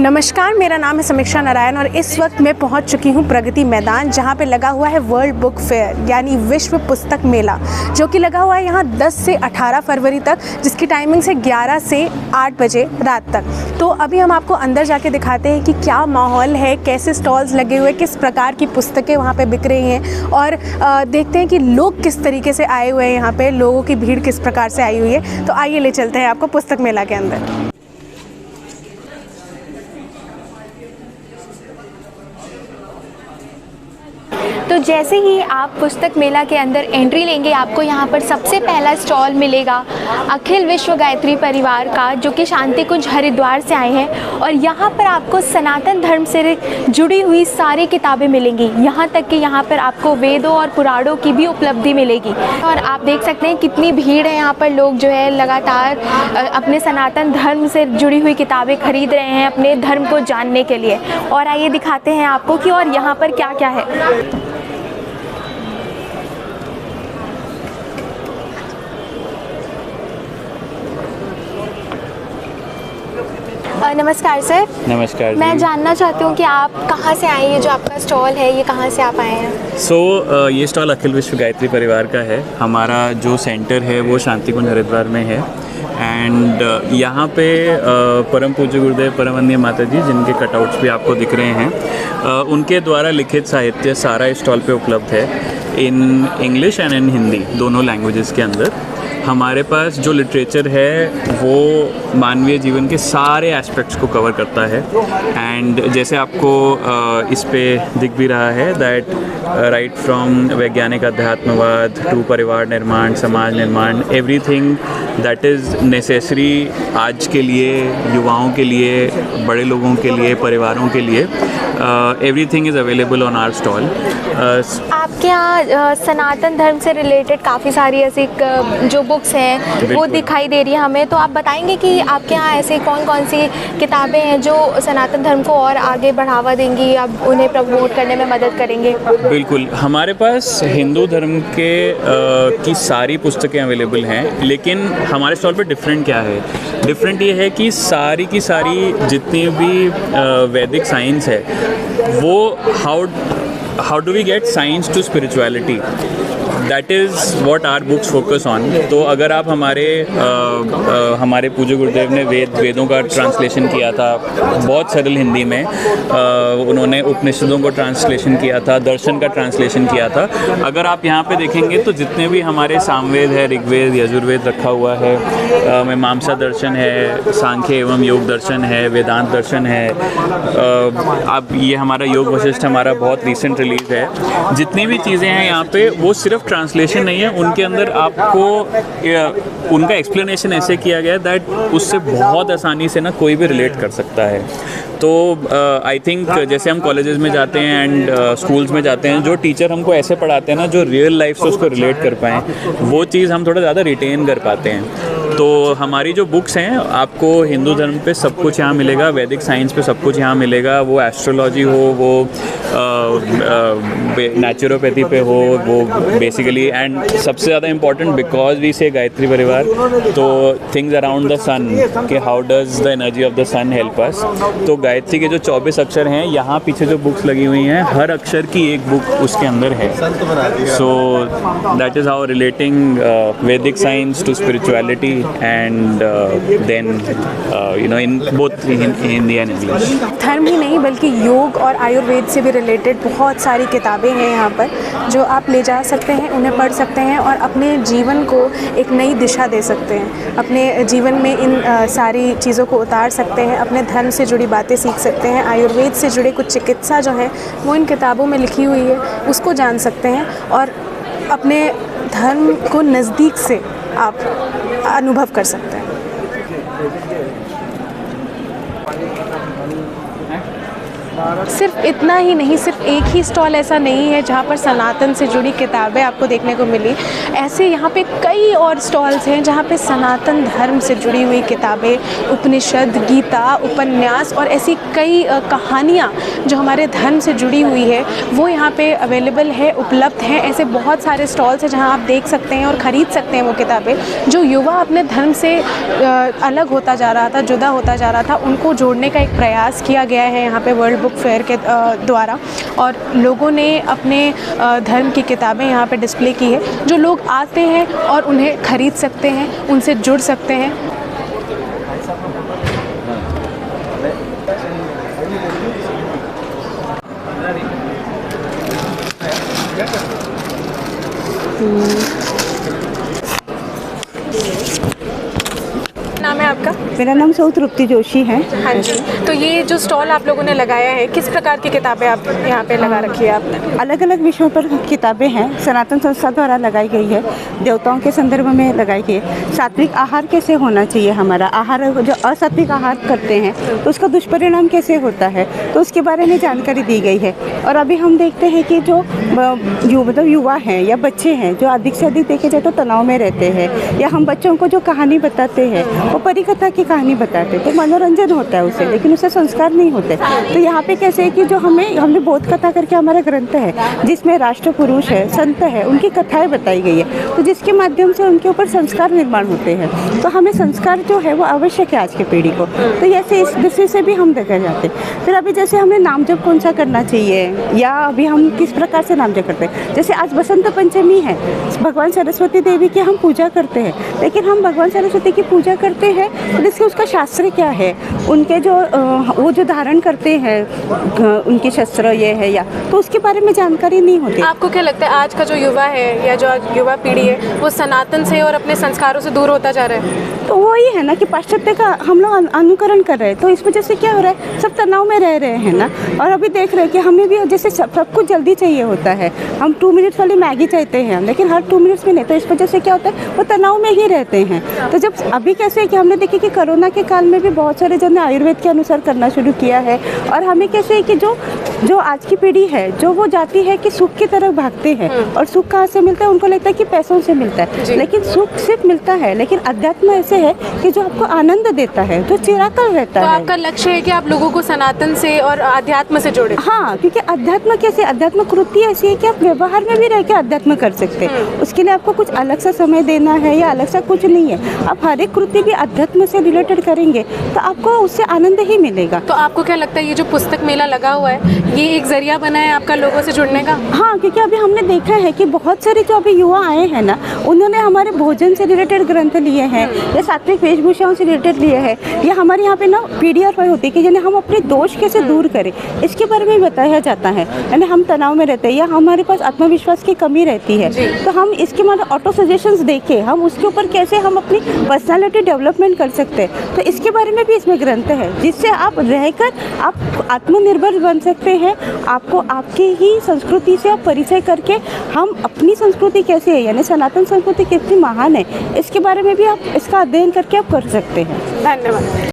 नमस्कार, मेरा नाम है समीक्षा नारायण और इस वक्त मैं पहुंच चुकी हूं प्रगति मैदान, जहां पे लगा हुआ है वर्ल्ड बुक फेयर यानी विश्व पुस्तक मेला, जो कि लगा हुआ है यहां 10 से 18 फरवरी तक, जिसकी टाइमिंग है 11 से 8 बजे रात तक। तो अभी हम आपको अंदर जाके दिखाते हैं कि क्या माहौल है, कैसे स्टॉल्स लगे हुए, किस प्रकार की पुस्तकें वहाँ पर बिक रही हैं और देखते हैं कि लोग किस तरीके से आए हुए हैं, यहाँ पर लोगों की भीड़ किस प्रकार से आई हुई है। तो आइए ले चलते हैं आपको पुस्तक मेला के अंदर। तो जैसे ही आप पुस्तक मेला के अंदर एंट्री लेंगे, आपको यहाँ पर सबसे पहला स्टॉल मिलेगा अखिल विश्व गायत्री परिवार का, जो कि शांति कुंज हरिद्वार से आए हैं। और यहाँ पर आपको सनातन धर्म से जुड़ी हुई सारी किताबें मिलेंगी, यहाँ तक कि यहाँ पर आपको वेदों और पुराणों की भी उपलब्धि मिलेगी। और आप देख सकते हैं कितनी भीड़ है यहाँ पर, लोग जो है लगातार अपने सनातन धर्म से जुड़ी हुई किताबें खरीद रहे हैं अपने धर्म को जानने के लिए। और आइए दिखाते हैं आपको कि और यहाँ पर क्या क्या है। नमस्कार सर। नमस्कार। मैं जानना चाहती हूँ कि आप कहाँ से आए हैं, जो आपका स्टॉल है ये कहाँ से आप आए हैं? ये स्टॉल अखिल विश्व गायत्री परिवार का है। हमारा जो सेंटर है वो शांति कुंज हरिद्वार में है। एंड यहाँ पे परम पूज्य गुरुदेव परमवंदनीय माता जी, जिनके कटआउट्स भी आपको दिख रहे हैं, उनके द्वारा लिखित साहित्य सारा इस स्टॉल पे उपलब्ध है, in English and in Hindi, दोनों लैंग्वेजेस के अंदर। हमारे पास जो लिटरेचर है वो मानवीय जीवन के सारे एस्पेक्ट्स को कवर करता है। एंड जैसे आपको इस पे दिख भी रहा है दैट राइट फ्रॉम वैज्ञानिक अध्यात्मवाद टू परिवार निर्माण, समाज निर्माण, एवरीथिंग दैट इज़ नेसेसरी आज के लिए, युवाओं के लिए, बड़े लोगों के लिए, परिवारों के लिए, everything is available on our stall. आपके यहाँ सनातन धर्म से रिलेटेड काफ़ी सारी ऐसी जो बुक्स हैं वो दिखाई दे रही है हमें, तो आप बताएंगे कि आपके यहाँ ऐसे कौन कौन सी किताबें हैं जो सनातन धर्म को और आगे बढ़ावा देंगी, आप उन्हें प्रमोट करने में मदद करेंगे? बिल्कुल, हमारे पास हिंदू धर्म के की सारी पुस्तकें अवेलेबल हैं, लेकिन हमारे स्टॉल पे डिफरेंट क्या है? डिफरेंट ये है कि सारी की सारी जितनी भी वैदिक साइंस है वो how do we get science to spirituality? That is what our books focus on. तो अगर आप हमारे पूज्य गुरुदेव ने वेदों का ट्रांसलेशन किया था बहुत सरल हिंदी में, उन्होंने उपनिषदों को ट्रांसलेशन किया था, दर्शन का ट्रांसलेशन किया था। अगर आप यहाँ पे देखेंगे तो जितने भी हमारे सामवेद है, ऋग्वेद, यजुर्वेद रखा हुआ है, मीमांसा दर्शन है, सांख्य एवं योग दर्शन है, वेदांत दर्शन है, अब ये हमारा योग वशिष्ठ हमारा बहुत रिसेंट रिलीज है। जितनी भी चीज़ें हैं यहाँ पे वो सिर्फ ट्रांसलेशन नहीं है, उनके अंदर आपको उनका एक्सप्लेनेशन ऐसे किया गया है दैट उससे बहुत आसानी से ना कोई भी रिलेट कर सकता है। तो आई थिंक जैसे हम कॉलेजेस में जाते हैं एंड स्कूल्स में जाते हैं, जो टीचर हमको ऐसे पढ़ाते हैं ना, जो रियल लाइफ से उसको रिलेट कर पाएँ, वो चीज़ हम थोड़ा ज़्यादा रिटेन कर पाते हैं। तो हमारी जो बुक्स हैं, आपको हिंदू धर्म पे सब कुछ यहाँ मिलेगा, वैदिक साइंस पे सब कुछ यहाँ मिलेगा, वो एस्ट्रोलॉजी हो, वो नेचुरोपैथी पे हो, वो बेसिकली, एंड सबसे ज़्यादा इम्पॉर्टेंट बिकॉज वी से गायत्री परिवार, तो थिंग्स अराउंड द सन, कि how does the energy of the sun help us. तो गायत्री के जो 24 अक्षर हैं, यहाँ पीछे जो बुक्स लगी हुई हैं, हर अक्षर की एक बुक उसके अंदर है। So that is how relating Vedic science to spirituality and then in both Hindi and English. धर्म ही नहीं बल्कि योग और आयुर्वेद से भी रिलेटेड बहुत सारी किताबें हैं यहाँ पर, जो आप ले जा सकते हैं, उन्हें पढ़ सकते हैं और अपने जीवन को एक नई दिशा दे सकते हैं। अपने जीवन में इन सारी चीज़ों को उतार सकते हैं, अपने धर्म से जुड़ी बातें सीख सकते हैं, आयुर्वेद से जुड़े कुछ चिकित्सा जो हैं वो इन किताबों में लिखी हुई है, उसको जान सकते हैं और अपने धर्म को नज़दीक से आप अनुभव कर सकते हैं। सिर्फ इतना ही नहीं, सिर्फ एक ही स्टॉल ऐसा नहीं है जहाँ पर सनातन से जुड़ी किताबें आपको देखने को मिली। ऐसे यहाँ पे कई और स्टॉल्स हैं जहाँ पे सनातन धर्म से जुड़ी हुई किताबें, उपनिषद, गीता, उपन्यास और ऐसी कई कहानियाँ जो हमारे धर्म से जुड़ी हुई है वो यहाँ पे अवेलेबल है, उपलब्ध हैं। ऐसे बहुत सारे स्टॉल्स हैं जहाँ आप देख सकते हैं और ख़रीद सकते हैं वो किताबें जो युवा अपने धर्म से अलग होता जा रहा था, जुदा होता जा रहा था, उनको जोड़ने का एक प्रयास किया गया है यहाँ पे वर्ल्ड बुक फेयर के द्वारा। और लोगों ने अपने धर्म की किताबें यहाँ पे डिस्प्ले की है जो लोग आते हैं और उन्हें ख़रीद सकते हैं, उनसे जुड़ सकते हैं। नाम है आपका? मेरा नाम सौ तृप्ति जोशी है। हाँ जी, तो ये जो स्टॉल आप लोगों ने लगाया है, किस प्रकार की किताबें आप यहाँ पे लगा रखी है आपने? अलग अलग विषयों पर किताबें हैं, सनातन संस्था द्वारा लगाई गई है, देवताओं के संदर्भ में लगाई गई है। सात्विक आहार कैसे होना चाहिए, हमारा आहार जो असात्विक आहार करते हैं तो उसका दुष्परिणाम कैसे होता है, तो उसके बारे में जानकारी दी गई है। और अभी हम देखते हैं कि जो मतलब युवा हैं या बच्चे हैं जो अधिक से अधिक देखे जाए तो तनाव में रहते हैं, या हम बच्चों को जो कहानी बताते हैं वो परिकथा की कहानी बताते हैं तो मनोरंजन होता है उससे, लेकिन उससे संस्कार नहीं होते। तो यहाँ पे कैसे है कि जो हमने बोध कथा करके हमारा ग्रंथ है जिसमें राष्ट्र पुरुष है, संत है, उनकी कथाएं बताई गई है, तो जिसके माध्यम से उनके ऊपर संस्कार निर्माण होते हैं। तो हमें संस्कार जो है वो आवश्यक है आज की पीढ़ी को। तो ऐसे इस दृष्टि से भी हम देखा जाते हैं। फिर अभी जैसे हमें नाम जप कौन सा करना चाहिए या अभी हम किस प्रकार से नाम जप करते हैं, जैसे आज बसंत पंचमी है, भगवान सरस्वती देवी की हम पूजा करते हैं, लेकिन हम भगवान सरस्वती की पूजा करते हैं जिससे उसका शास्त्र क्या है, उनके जो वो जो धारण करते हैं उनके शस्त्र ये है या, तो उसके बारे में जानकारी नहीं होती। आपको क्या लगता है आज का जो युवा है या जो युवा पीढ़ी है वो सनातन से और अपने संस्कारों से दूर होता जा रहा है? तो वही है ना कि पाश्चात्य का हम लोग अनुकरण कर रहे हैं, तो इस वजह से क्या हो रहा है, सब तनाव में रह रहे हैं ना। और अभी देख रहे हैं कि हमें भी जैसे सब कुछ जल्दी चाहिए होता है, हम 2 मिनट्स वाली मैगी चाहते हैं लेकिन हर 2 मिनट्स में नहीं, तो इस वजह से क्या होता है वो तनाव में ही रहते हैं। तो जब अभी कैसे है कि हमने देखे कि कोरोना के काल में भी बहुत सारे जन ने आयुर्वेद के अनुसार करना शुरू किया है। और हमें कैसे है कि जो आज की पीढ़ी है जो वो जाती है कि सुख की तरफ भागते हैं, और सुख कहाँ से मिलता है, उनको लगता है कि पैसों से मिलता है, लेकिन सुख सिर्फ मिलता है, लेकिन अध्यात्म ऐसे है कि जो आपको आनंद देता है, जो चिरकाल रहता है। है। आपका लक्ष्य है कि आप लोगों को सनातन से और अध्यात्म से जोड़े? हाँ, क्योंकि अध्यात्म कैसे, अध्यात्म कृति ऐसी है कि आप व्यवहार में भी रह के अध्यात्म कर सकते हैं। उसके लिए आपको कुछ अलग सा समय देना है या अलग सा कुछ नहीं है, आप हर एक कृति भी अध्यात्म से रिलेटेड करेंगे तो आपको उससे आनंद ही मिलेगा। तो आपको क्या लगता है ये जो पुस्तक मेला लगा हुआ है ये एक जरिया बना है आपका लोगों से जुड़ने का? हाँ, क्योंकि अभी हमने देखा है कि बहुत सारे जो अभी युवा आए हैं ना, उन्होंने हमारे भोजन से रिलेटेड ग्रंथ लिए हैं या सात्विक वेशभूषाओं से रिलेटेड लिए हैं, या हमारे यहाँ पे ना पीडीआर होती है कि यानी हम अपने दोष कैसे दूर करें इसके बारे में बताया जाता है। यानी हम तनाव में रहते हैं या हमारे पास आत्मविश्वास की कमी रहती है, तो हम इसके मतलब ऑटो सजेशंस देके हम उसके ऊपर कैसे हम अपनी पर्सनालिटी डेवलपमेंट कर सकते हैं, तो इसके बारे में भी इसमें ग्रंथ है जिससे आप रहकर आप आत्मनिर्भर बन सकते हैं। आपको आपकी ही संस्कृति से आप परिचय करके हम अपनी संस्कृति कैसे है, यानी सनातन संस्कृति कितनी महान है, इसके बारे में भी आप इसका अध्ययन करके आप कर सकते हैं। धन्यवाद।